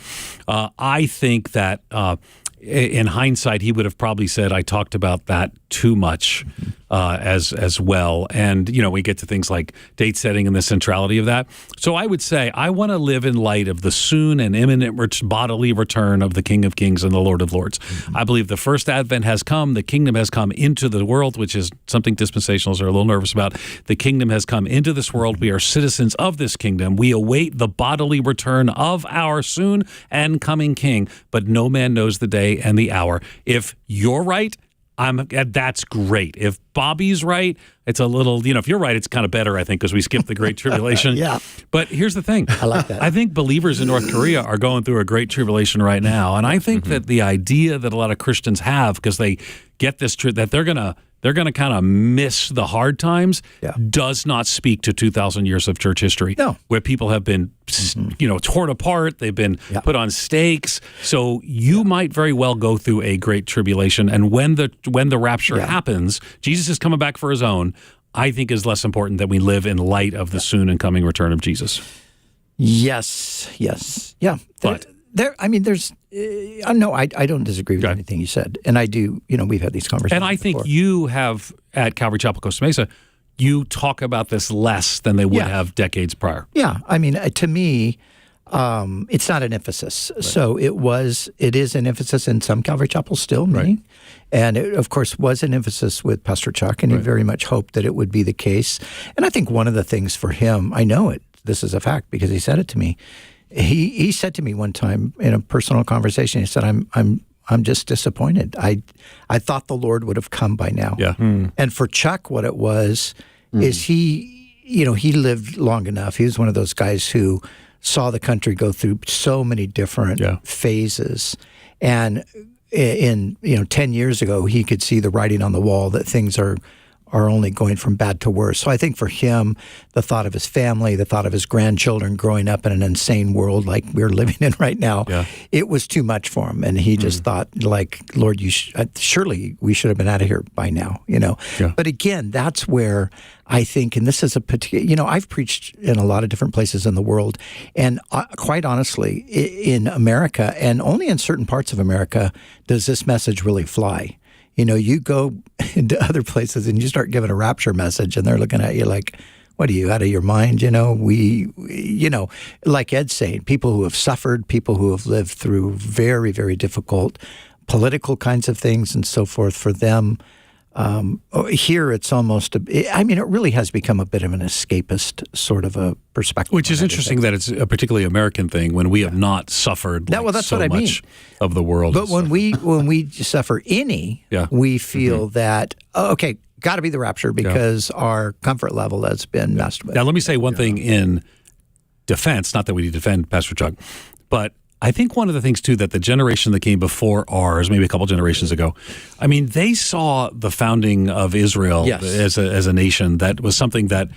I think that in hindsight, he would have probably said I talked about that too much as well. And, we get to things like date setting and the centrality of that. So I would say I want to live in light of the soon and imminent bodily return of the King of Kings and the Lord of Lords. I believe the first advent has come. The kingdom has come into the world, which is something dispensationalists are a little nervous about. The kingdom has come into this world. We are citizens of this kingdom. We await the bodily return of our soon and coming King, but no man knows the day and the hour. If you're right, that's great. If Bobby's right, it's a little, if you're right, it's kind of better, I think, because we skipped the Great Tribulation. Yeah. But here's the thing. I like that. I think believers in North Korea are going through a Great Tribulation right now. And I think that the idea that a lot of Christians have, because they get this truth, that they're going to kind of miss the hard times, does not speak to 2,000 years of church history, where people have been, torn apart. They've been put on stakes. So you might very well go through a great tribulation. And when the rapture happens, Jesus is coming back for his own. I think is less important that we live in light of the soon and coming return of Jesus. Yes. Yeah. But there's no, I don't disagree with anything you said. And I do, we've had these conversations. And I think before. you have, at Calvary Chapel, Costa Mesa, you talk about this less than they would have decades prior. Yeah. To me, it's not an emphasis. Right. So it is an emphasis in some Calvary Chapels still, meaning. And it, of course, was an emphasis with Pastor Chuck, and he very much hoped that it would be the case. And I think one of the things for him, I know this is a fact because he said it to me. He said to me one time in a personal conversation, he said, I'm just disappointed. I thought the Lord would have come by now. Yeah. And for Chuck, what it was is he lived long enough. He was one of those guys who saw the country go through so many different phases. And in 10 years ago, he could see the writing on the wall that things are only going from bad to worse. So I think for him, the thought of his family, the thought of his grandchildren growing up in an insane world like we're living in right now, it was too much for him. And he just thought, Lord, surely we should have been out of here by now, But again, that's where I think, and this is a particular, I've preached in a lot of different places in the world, and quite honestly, in America, and only in certain parts of America, does this message really fly. You go into other places and you start giving a rapture message, and they're looking at you like, what are you, out of your mind? Like Ed's saying, people who have suffered, people who have lived through very, very difficult political kinds of things and so forth, for them, here it's almost, it really has become a bit of an escapist sort of a perspective. Which is interesting that it's a particularly American thing when we have not suffered that's so what I mean. much of the world. But when we suffer any, we feel that, got to be the rapture because our comfort level has been messed with. Now, let me say one thing in defense, not that we need to defend Pastor Chuck, but I think one of the things, too, that the generation that came before ours, maybe a couple generations ago, they saw the founding of Israel as a nation. That was something that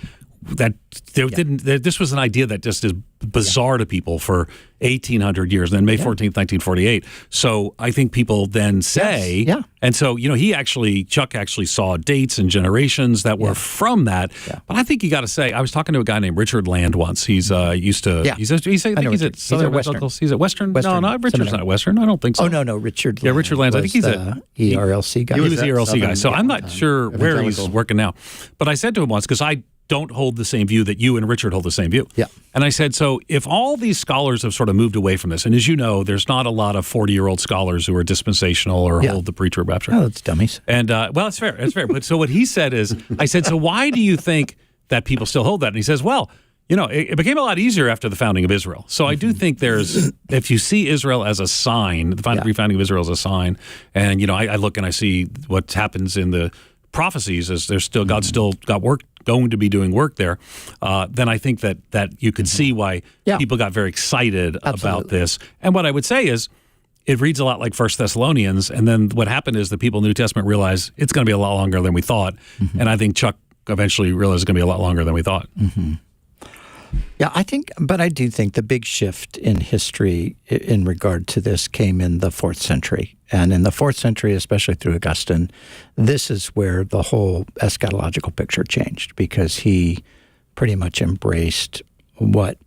this was an idea that just is bizarre to people for 1,800 years, and then May 14th, 1948. So I think people then say, and so, Chuck actually saw dates and generations that were from that. Yeah. But I think you got to say, I was talking to a guy named Richard Land once. He's used to, he's at Western. He's at Western? No, Richard's not at Western. I don't think so. Oh, no, Richard Land. Yeah, Richard Land. I think he's at ERLC guy. He was the ERLC guy. So I'm not sure where he's working now. But I said to him once, because I don't hold the same view that you and Richard hold the same view. Yeah. And I said, so if all these scholars have sort of moved away from this, and as you know, there's not a lot of 40-year-old scholars who are dispensational or hold the pre-trib rapture. Oh, that's dummies. And, it's fair. It's fair. But so what he said is, I said, so why do you think that people still hold that? And he says, well, it became a lot easier after the founding of Israel. So I do think if you see Israel as a sign, the refounding of Israel as a sign, and I look and I see what happens in the prophecies as there's still God's still got work going to be doing work there, then I think that you could see why people got very excited about this. And what I would say is, it reads a lot like 1 Thessalonians, and then what happened is the people in the New Testament realized it's going to be a lot longer than we thought, and I think Chuck eventually realized it's going to be a lot longer than we thought. Yeah, I do think the big shift in history in regard to this came in the 4th century. And in the 4th century, especially through Augustine, this is where the whole eschatological picture changed, because he pretty much embraced what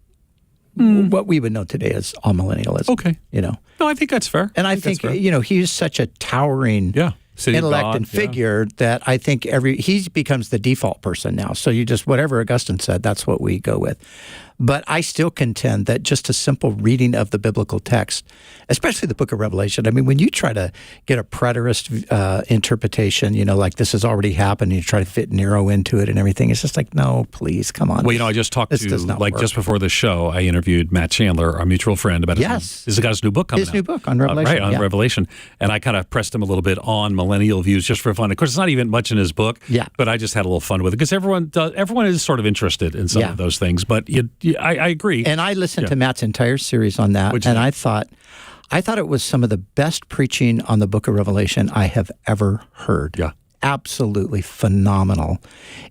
we would know today as amillennialism. Okay. No, I think that's fair. And I think he's such a towering intellect and figure that I think he becomes the default person now. So you just, whatever Augustine said, that's what we go with. But I still contend that just a simple reading of the biblical text, especially the book of Revelation, I mean, when you try to get a preterist interpretation, like this has already happened, and you try to fit Nero into it and everything, it's just like, no, please, come on. Well, I just talked to, just before the show, I interviewed Matt Chandler, our mutual friend, about he's got his new book coming out. His new book on Revelation. Right, on Revelation. And I kind of pressed him a little bit on millennial views just for fun. Of course, it's not even much in his book, but I just had a little fun with it, because everyone is sort of interested in some of those things. But I agree. And I listened to Matt's entire series on that, and I thought it was some of the best preaching on the book of Revelation I have ever heard. Yeah. Absolutely phenomenal.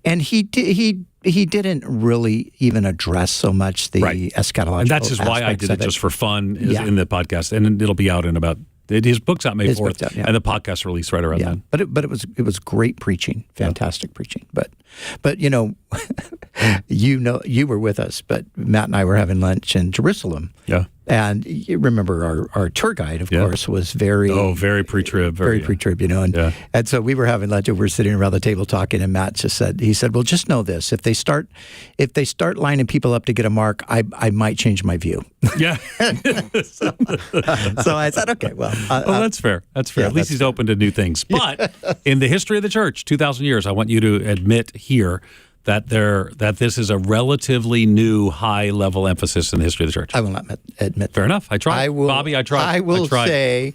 And he didn't really even address so much the eschatological And that's just why I did it just for fun in the podcast. And it'll be out in about his book's out May 4th, and the podcast released right around then. But it was great preaching, fantastic preaching. But you were with us, but Matt and I were having lunch in Jerusalem. Yeah. And you remember our tour guide, of course, was very pre-trib. Very pre-trib, and so we were having lunch and we're sitting around the table talking, and Matt just said, well, just know this, if they start lining people up to get a mark, I might change my view. Yeah. So I said, okay, well. That's fair. That's fair. At least he's open to new things. But in the history of the church, 2,000 years, I want you to admit here that this is a relatively new high-level emphasis in the history of the church. I will not admit that. Fair enough. I tried. Bobby, I tried. I will say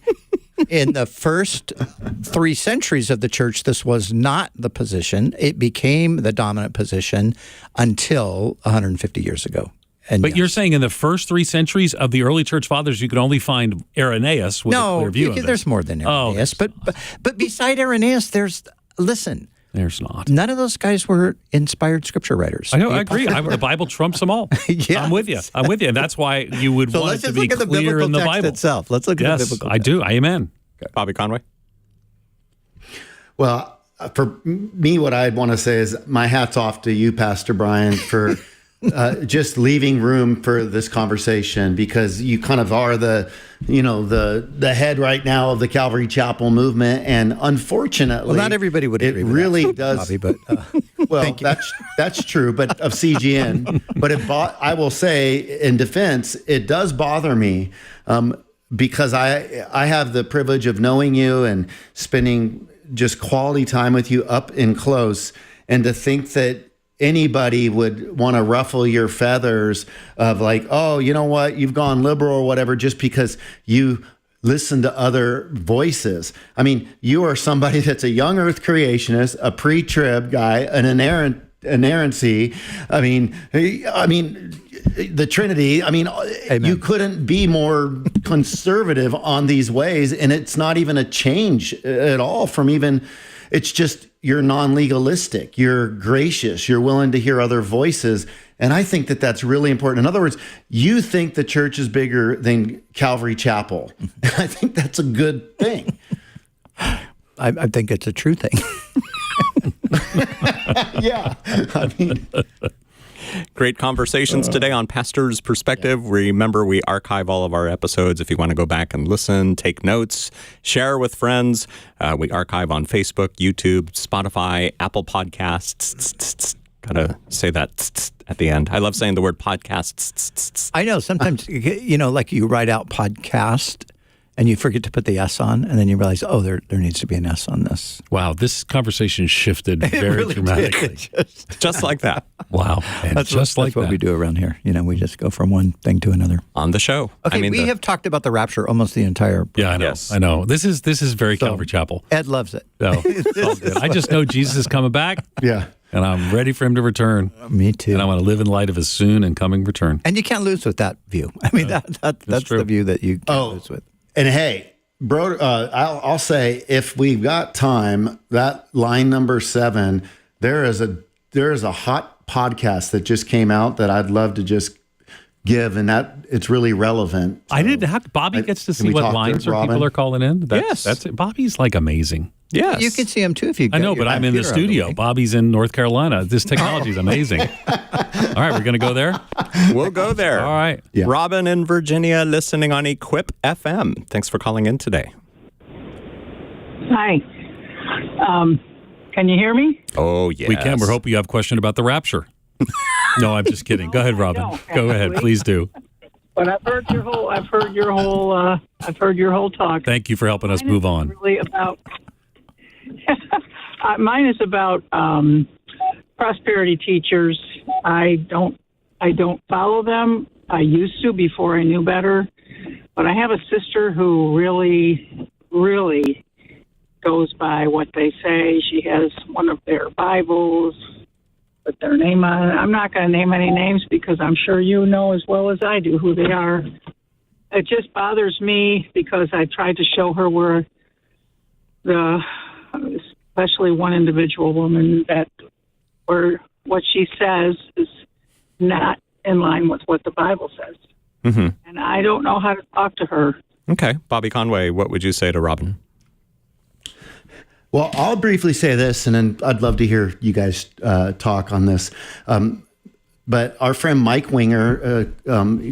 in the first 3 centuries of the church, this was not the position. It became the dominant position until 150 years ago. But you're saying in the first 3 centuries of the early church fathers, you could only find Irenaeus with a clear view of this. There's more than Irenaeus. But beside Irenaeus, there's not. None of those guys were inspired scripture writers. I know. I agree. The Bible trumps them all. Yes. I'm with you. And that's why you would want it to be clear in the Bible itself. Let's look at the biblical text. I do. Amen. Okay. Bobby Conway? Well, for me, what I'd want to say is my hat's off to you, Pastor Brian, for just leaving room for this conversation, because you kind of are the head right now of the Calvary Chapel movement, and unfortunately, not everybody would agree with really that, does. Bobby, but well, that's true, but of CGN. But I will say, in defense, it does bother me because I have the privilege of knowing you and spending just quality time with you up and close, and to think that anybody would want to ruffle your feathers of like, oh, you know what, you've gone liberal or whatever, just because you listen to other voices. I mean, you are somebody that's a young earth creationist, a pre-trib guy, an inerrancy. I mean, the Trinity. I mean, Amen. You couldn't be more conservative on these ways, and it's not even a change at all from even. It's just you're non-legalistic, you're gracious, you're willing to hear other voices. And I think that that's really important. In other words, you think the church is bigger than Calvary Chapel. I think that's a good thing. I think it's a true thing. Yeah. I mean... Great conversations today on Pastor's Perspective. Remember, we archive all of our episodes. If you want to go back and listen, take notes, share with friends, we archive on Facebook, YouTube, Spotify, Apple Podcasts. Gotta say that at the end. I love saying the word podcasts. I know. Sometimes, like you write out podcast, and you forget to put the S on, and then you realize, oh, there needs to be an S on this. Wow, this conversation shifted very really dramatically. Just like that. Wow, and That's just like what that. we do around here. We just go from one thing to another. On the show. Okay, we have talked about the rapture almost the entire. Yeah, I know. Yes. I know. This is very Calvary Chapel. Ed loves it. So, it's all good. I just know Jesus is coming back, Yeah. and I'm ready for him to return. Me too. And I want to live in light of his soon and coming return. And you can't lose with that view. I mean, that's true. the view that you can't lose with. And hey, bro, I'll say if we've got time, that line number 7, there is a hot podcast that just came out that I'd love to just give, and that it's really relevant. I didn't have Bobby gets to can see we what talk to lines or Robin? people are calling in. Yes. That's it. Bobby's like amazing. Yes. You can see him too if you. I know, but I'm in the studio. Bobby's in North Carolina. This technology is amazing. All right, we're going to go there. We'll go there. All right. Yeah. Robin in Virginia, listening on Equip FM. Thanks for calling in today. Hi. Can you hear me? Oh, yes. We can. We're hoping you have a question about the rapture. No, I'm just kidding. Go ahead, Robin. don't, Go ahead. actually. Please do. But I've heard your whole talk. Thank you for helping us move on. Really about mine is about prosperity teachers. I don't follow them. I used to before I knew better. But I have a sister who really, really goes by what they say. She has one of their Bibles with their name on it. I'm not going to name any names because I'm sure you know as well as I do who they are. It just bothers me because I tried to show her where especially one individual woman, where what she says is not in line with what the Bible says. Mm-hmm. And I don't know how to talk to her. Okay. Bobby Conway, what would you say to Robin? Well, I'll briefly say this, and then I'd love to hear you guys talk on this. But our friend Mike Winger,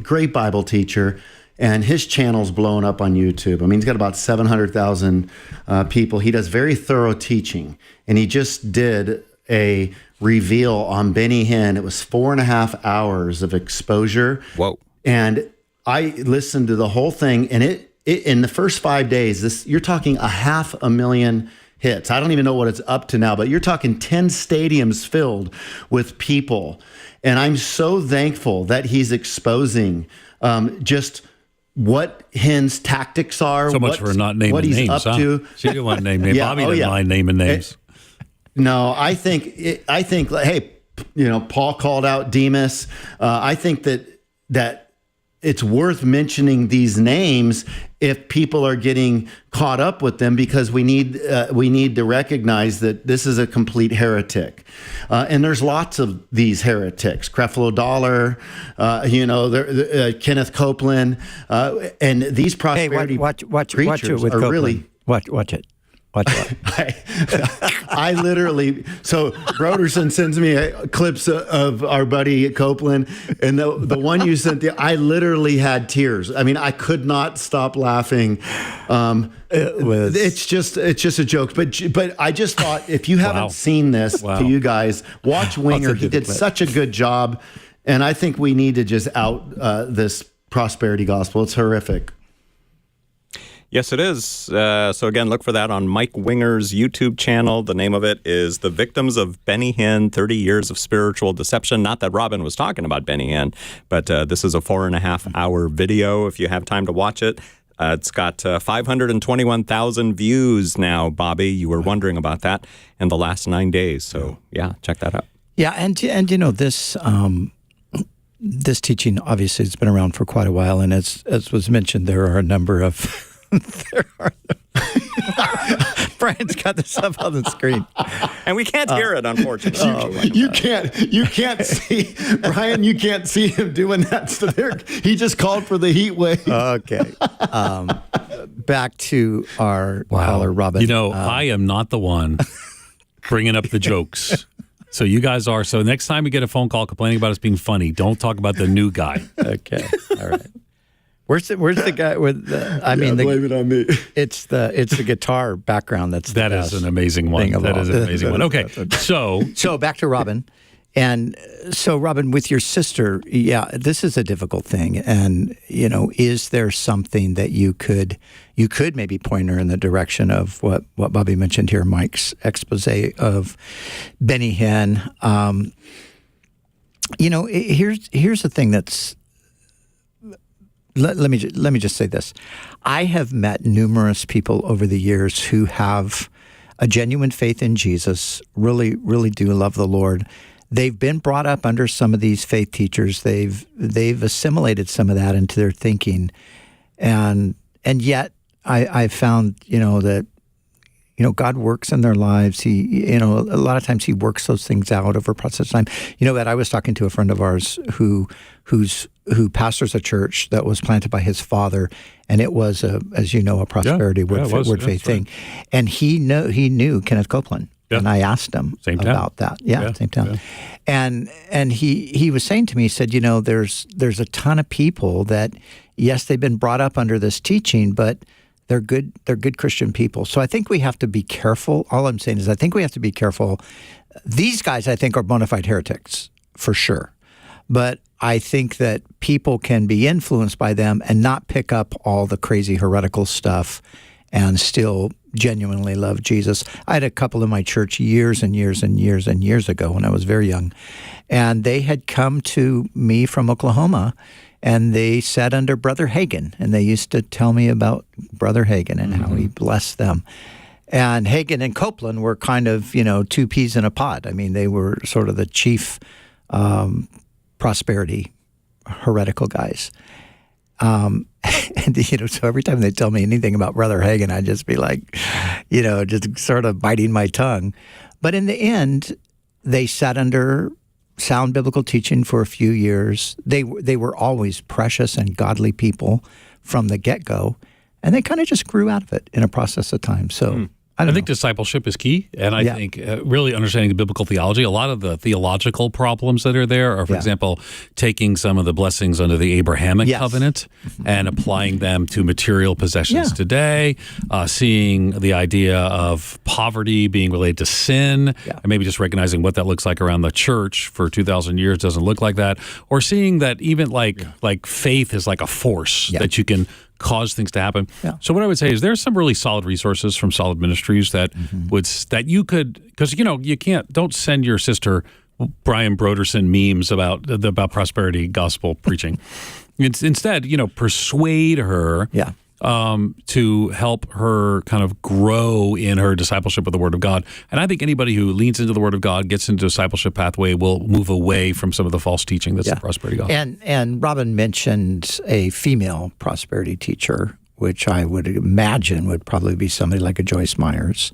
great Bible teacher, and his channel's blown up on YouTube. I mean, he's got about 700,000 people. He does very thorough teaching, and he just did a reveal on Benny Hinn. It was 4.5 hours of exposure. Whoa. And I listened to the whole thing, and it in the first 5 days, you're talking 500,000 hits. I don't even know what it's up to now, but you're talking 10 stadiums filled with people. And I'm so thankful that he's exposing just what Hinn's tactics are. So much for not naming what he's names, up huh? to. She didn't want to name names. Yeah, Bobby oh, didn't yeah. mind naming names. No, I think, hey, Paul called out Demas. I think that it's worth mentioning these names if people are getting caught up with them, because we need to recognize that this is a complete heretic, and there's lots of these heretics. Creflo Dollar, Kenneth Copeland, and these prosperity watch it with preachers are Copeland. really. Watch it. Watch it. I literally, so Broderson sends me clips of our buddy Copeland, and the one you sent, I literally had tears. I mean, I could not stop laughing. It's just a joke. But I just thought, if you haven't seen this, to you guys, watch Winger. He did such a good job, and I think we need to just out this prosperity gospel. It's horrific. Yes, it is. So again, look for that on Mike Winger's YouTube channel. The name of it is The Victims of Benny Hinn, 30 Years of Spiritual Deception. Not that Robin was talking about Benny Hinn, but this is a 4.5-hour video if you have time to watch it. It's got 521,000 views now, Bobby. You were wondering about that in the last 9 days. So yeah, check that out. Yeah, and this this teaching obviously has been around for quite a while, and as was mentioned, there are a number of Brian's got this up on the screen, and we can't hear it, unfortunately. You can't see Brian. You can't see him doing that. So he just called for the heat wave. Okay. Back to our caller, Robin. I am not the one bringing up the jokes. So you guys are. So next time we get a phone call complaining about us being funny, don't talk about the new guy. Okay. All right. Where's the guy with the? Blame it on me. It's the guitar background. That is an amazing one. That is an amazing one. Okay, so back to Robin, And so, Robin, with your sister, yeah, this is a difficult thing. And, is there something that you could maybe point her in the direction of what Bobby mentioned here, Mike's expose of Benny Hinn? Here's the thing that's, let me just say this. I have met numerous people over the years who have a genuine faith in Jesus, really, really do love the Lord. They've been brought up under some of these faith teachers. They've assimilated some of that into their thinking, and yet I've found that God works in their lives. He a lot of times He works those things out over a process of time. Ed, I was talking to a friend of ours who pastors a church that was planted by his father, and it was a prosperity word faith thing, right. And he knew Kenneth Copeland. Yeah. And I asked him about that. Yeah, same town. Yeah. And he was saying to me, he said, there's a ton of people that, yes, they've been brought up under this teaching, but they're good Christian people. So I think we have to be careful. All I'm saying is I think we have to be careful. These guys, I think, are bona fide heretics, for sure. But I think that people can be influenced by them and not pick up all the crazy heretical stuff and still genuinely love Jesus. I had a couple in my church years and years and years and years ago when I was very young, and they had come to me from Oklahoma, and they sat under Brother Hagin, and they used to tell me about Brother Hagin and how he blessed them. And Hagin and Copeland were kind of, two peas in a pod. I mean, they were sort of the chief prosperity heretical guys. And, so every time they tell me anything about Brother Hagin, I'd just be like, just sort of biting my tongue. But in the end, they sat under sound biblical teaching for a few years. They were always precious and godly people from the get-go, and they kind of just grew out of it in a process of time. So I think discipleship is key, and I think really understanding the biblical theology. A lot of the theological problems that are there are, for example, taking some of the blessings under the Abrahamic covenant and applying them to material possessions today, seeing the idea of poverty being related to sin, and maybe just recognizing what that looks like around the church for 2,000 years doesn't look like that, or seeing that even like faith is like a force that you can cause things to happen. Yeah. So what I would say is there's some really solid resources from Solid Ministries that that you could, because you can't, don't send your sister Brian Broderson memes about prosperity gospel preaching. Instead, persuade her to help her kind of grow in her discipleship of the Word of God. And I think anybody who leans into the Word of God, gets into a discipleship pathway, will move away from some of the false teaching that's the prosperity gospel. And Robin mentioned a female prosperity teacher, which I would imagine would probably be somebody like a Joyce Myers,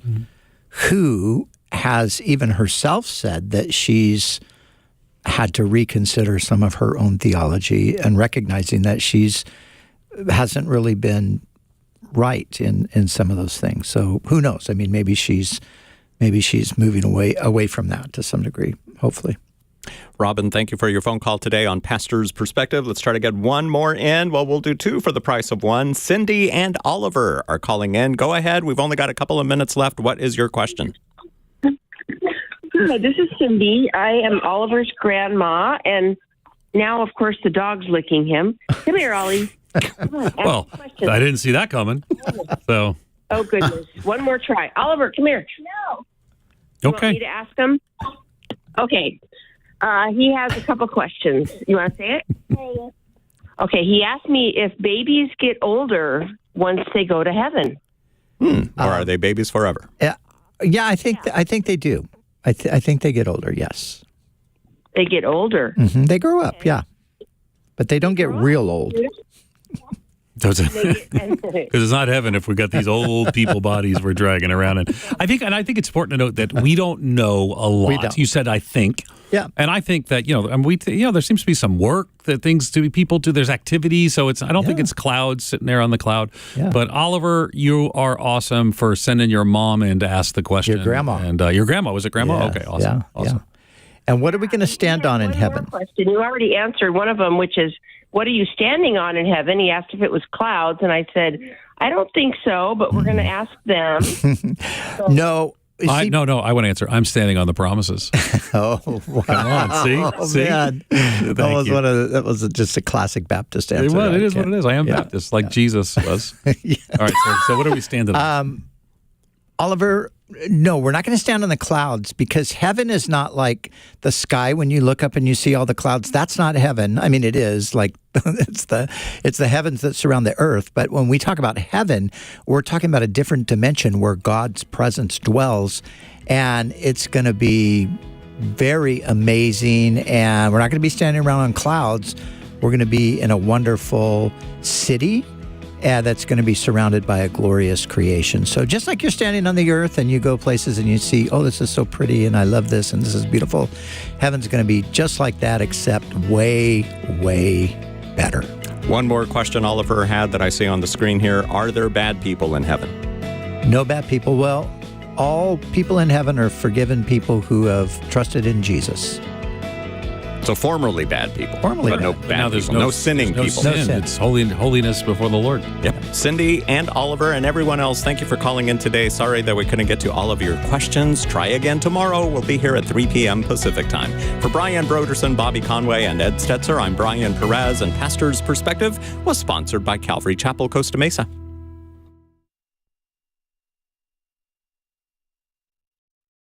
who has even herself said that she's had to reconsider some of her own theology and recognizing that hasn't really been right in some of those things. So who knows? I mean, maybe she's moving away from that to some degree, hopefully. Robin, thank you for your phone call today on Pastor's Perspective. Let's try to get one more in. Well, we'll do two for the price of one. Cindy and Oliver are calling in. Go ahead. We've only got a couple of minutes left. What is your question? Hi, this is Cindy. I am Oliver's grandma, and now, of course, the dog's licking him. Come here, Ollie. Well, I didn't see that coming. So. Oh, goodness. One more try. Oliver, come here. No. You want me to ask him? Okay. He has a couple questions. You want to say it? Okay. He asked me if babies get older once they go to heaven. Or are they babies forever? Yeah, I think they do. I think they get older, yes. They get older? Mm-hmm. They grow up, yeah. But they don't get real old. Because it's not heaven if we've got these old people bodies we're dragging around. And I think it's important to note that we don't know a lot. You said, I think. Yeah. And I think that, there seems to be some work that people do. There's activity. So I don't think it's clouds sitting there on the cloud. Yeah. But Oliver, you are awesome for sending your mom in to ask the question. Your grandma. And your grandma, was it grandma? Yeah. Okay, awesome. Yeah. Awesome. Yeah. And what are we going to stand on in heaven? Question. You already answered one of them, which is, what are you standing on in heaven? He asked if it was clouds, and I said, I don't think so, but we're going to ask them. No, No, I want to answer. I'm standing on the promises. Oh, wow. Come on, see? Oh, See? man. That was just a classic Baptist answer. It is what it is. I am Baptist, like Jesus was. Yeah. All right, so what are we standing on? Oliver, no, we're not going to stand on the clouds because heaven is not like the sky when you look up and you see all the clouds. That's not heaven. I mean, it is like it's the heavens that surround the earth. But when we talk about heaven, we're talking about a different dimension where God's presence dwells, and it's going to be very amazing. And we're not going to be standing around on clouds. We're going to be in a wonderful city that's going to be surrounded by a glorious creation. So just like you're standing on the earth and you go places and you see, oh, this is so pretty and I love this and this is beautiful, heaven's going to be just like that, except way, way better. One more question Oliver had that I see on the screen here. Are there bad people in heaven? No bad people. Well, all people in heaven are forgiven people who have trusted in Jesus. So formerly bad people. Formerly but no bad. bad Now there's people. No sinning no people. Sin. No sin. It's holiness before the Lord. Yep. Cindy and Oliver and everyone else, thank you for calling in today. Sorry that we couldn't get to all of your questions. Try again tomorrow. We'll be here at 3 p.m. Pacific time. For Brian Broderson, Bobby Conway, and Ed Stetzer, I'm Brian Perez, and Pastor's Perspective was sponsored by Calvary Chapel, Costa Mesa.